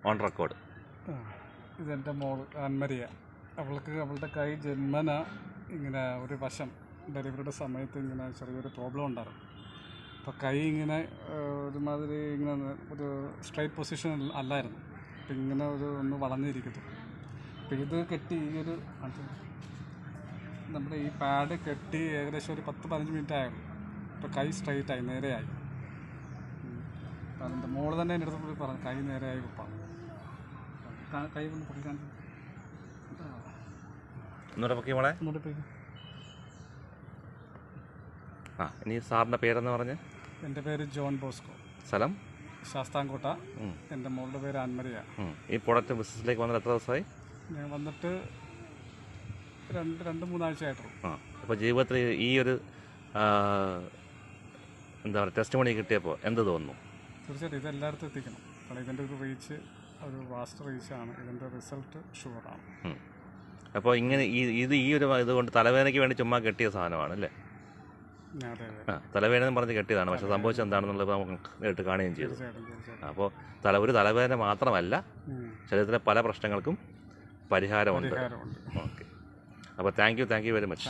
On record. ഇതെൻ്റെ മോൾ ആൻമരിയ. അവളുടെ കൈ ജന്മന ഇങ്ങനെ ഒരു വശം ഡെലിവറിയുടെ സമയത്ത് ഇങ്ങനെ ചെറിയൊരു പ്രോബ്ലം ഉണ്ടായിരുന്നു. അപ്പോൾ കൈ ഇങ്ങനെ ഒരുമാതിരി ഇങ്ങനെ ഒരു സ്ട്രൈറ്റ് പൊസിഷൻ അല്ലായിരുന്നു. അപ്പം ഇങ്ങനെ ഒന്ന് വളഞ്ഞിരിക്കുന്നു. അപ്പോൾ ഇത് കെട്ടി നമ്മുടെ ഈ പാഡ് കെട്ടി ഏകദേശം ഒരു 10-15 മിനിറ്റ് ആയുള്ളൂ. ഇപ്പോൾ കൈ സ്ട്രൈറ്റായി, നേരെയായി. അതിൻ്റെ മോള് തന്നെ എൻ്റെ അടുത്ത് പോയി പറഞ്ഞു കൈ നേരെയായി കുപ്പാണ്. കൈ കൊണ്ട് പൊക്കിക്കാൻ ഇനി സാറിൻ്റെ പേരെന്ന് പറഞ്ഞ്? എൻ്റെ പേര് ജോൺ ബോസ്കോ. സ്ഥലം? ശാസ്താംകോട്ട. എൻ്റെ മോളുടെ പേര് ആൻമരിയ. ഈ പ്രോഡക്റ്റ് ബിസിനസ്സിലേക്ക് വന്നിട്ട് എത്ര ദിവസമായി? ഞാൻ വന്നിട്ട് 2-3 ആഴ്ചയായിട്ടുള്ളൂ. അപ്പോൾ ജീവിതത്തിൽ ഈ ഒരു എന്താ പറയുക ടെസ്റ്റ് മണി കിട്ടിയപ്പോൾ എന്ത് തോന്നുന്നു? തീർച്ചയായിട്ടും ഇത് എല്ലായിടത്തും എത്തിക്കണം. കാരണം ഇതിൻ്റെ ഒരു റീച്ച് ഒരു വാസ്റ്റ് റീച്ചാണ്. ഇതിൻ്റെ റിസൾട്ട് ഷുവറാണ്. അപ്പോൾ ഇങ്ങനെ ഈ ഒരു ഇതുകൊണ്ട് തലവേദനയ്ക്ക് വേണ്ടി ചുമ്മാ കെട്ടിയ സാധനമാണ് അല്ലേ? തലവേദന എന്ന് പറഞ്ഞ് കെട്ടിയതാണ്. പക്ഷെ സംഭവിച്ചത് എന്താണെന്നുള്ളത് നമുക്ക് നേരിട്ട് കാണുകയും ചെയ്തു. അപ്പോൾ ഒരു തലവേദന മാത്രമല്ല, ശരീരത്തിലെ പല പ്രശ്നങ്ങൾക്കും പരിഹാരമുണ്ട്. ഓക്കെ, അപ്പോൾ താങ്ക് യു വെരി മച്ച്.